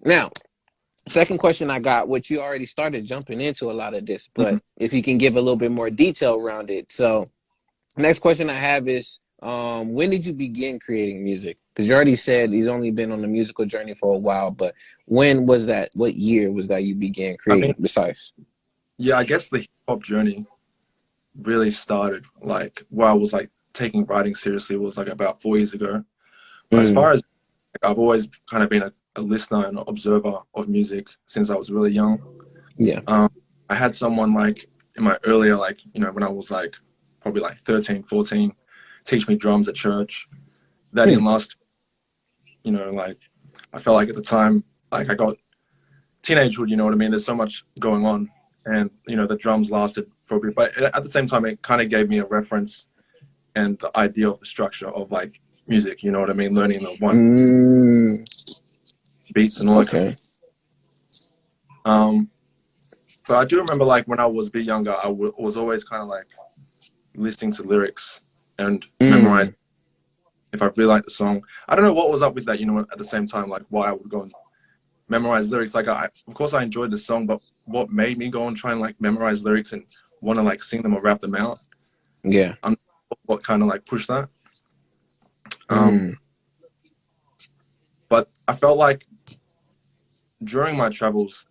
Now, second question I got, which you already started jumping into a lot of this, Mhm. but if you can give a little bit more detail around it. So, next question I have is, when did you begin creating music? Because you already said you've only been on the musical journey for a while, but when was that? What year was that you began I mean, creating? Besides, yeah, I guess the hip hop journey really started like while I was like taking writing seriously was like about 4 years ago. But as mm, far as like, I've always kind of been a listener and observer of music since I was really young. yeah, Um, I had someone like in my earlier, like, when I was like probably like 13, 14, teach me drums at church. That mm, didn't last, like I felt like at the time, like I got teenagehood, you know what I mean? There's so much going on. And, the drums lasted for a bit. But at the same time, it kind of gave me a reference and the idea of the structure of like music, you know what I mean? Learning the one mm, beats and all that kind of okay, stuff. Um, but I do remember like when I was a bit younger, was always kind of like listening to lyrics and memorize mm, if I really like the song. I don't know what was up with that, at the same time, like why I would go and memorize lyrics. Like of course I enjoyed the song, but what made me go and try and like memorize lyrics and want to like sing them or rap them out, yeah, I'm what kind of like pushed that. Um, mm, but I felt like during my travels,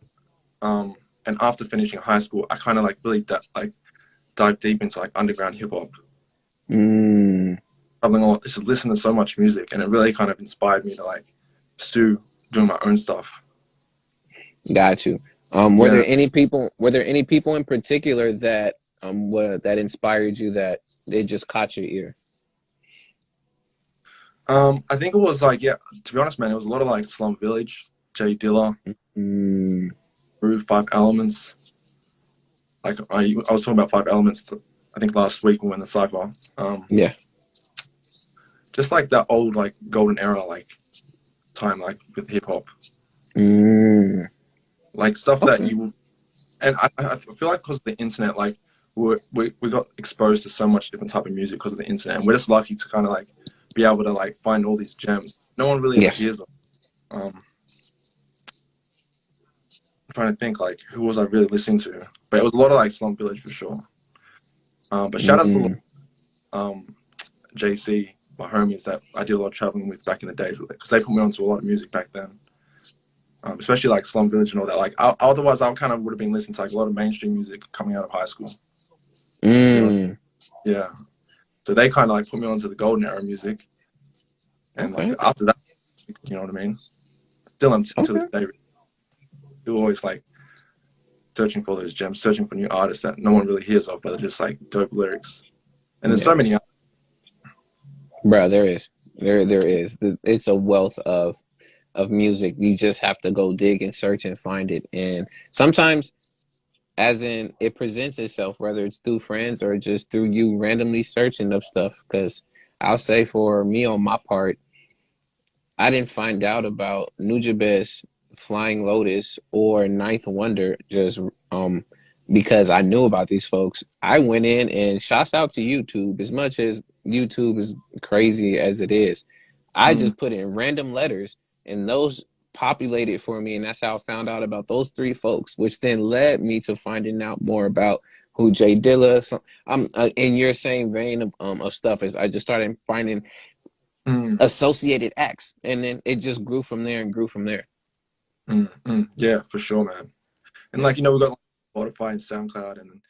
and after finishing high school, I kind of like really like dive deep into like underground hip hop. mm, Traveling a lot, just listen to so much music, and it really kind of inspired me to like pursue doing my own stuff. got you. Were Yeah. there any people? Were there any people in particular that that inspired you that they just caught your ear? I think it was like, yeah, to be honest, man, it was a lot of like Slum Village, J Dilla, Mm, Rue, Five Elements. Like I was talking about Five Elements, I think last week when we went to Cypher. yeah. Just like that old like golden era like time like with hip hop, Mm, like stuff that okay. you will. And I feel like because of the internet, like we got exposed to so much different type of music because of the internet, and we're just lucky to kind of like be able to like find all these gems. No one really ever Yes. hears of. I'm trying to think like who was I really listening to, but it was a lot of like Slum Village for sure. But shout outs to Mm, um, JC, my homies that I did a lot of traveling with back in the days, because they put me onto a lot of music back then, especially like Slum Village and all that. Like otherwise, I kind of would have been listening to like a lot of mainstream music coming out of high school. You know, mm, yeah. So they kind of like put me onto the golden era music, and like okay. after that, you know what I mean. Still until Okay. this day, still always like searching for those gems, searching for new artists that no one really hears of, but they're just like dope lyrics. And there's so many. Yes. Bro, there is. There is. It's a wealth of music. You just have to go dig and search and find it. And sometimes, as in, it presents itself, whether it's through friends or just through you randomly searching up stuff. Because I'll say for me on my part, I didn't find out about Nujabes, Flying Lotus, or Ninth Wonder just because I knew about these folks. I went in and shouts out to YouTube. As much as YouTube is crazy as it is, I Mm, just put in random letters and those populated for me, and that's how I found out about those three folks, which then led me to finding out more about who Jay Dilla. So I'm in your same vein of stuff as I just started finding mm, associated acts, and then it just grew from there and grew from there. yeah, for sure, man. And Yeah. like we got like, Spotify and SoundCloud, and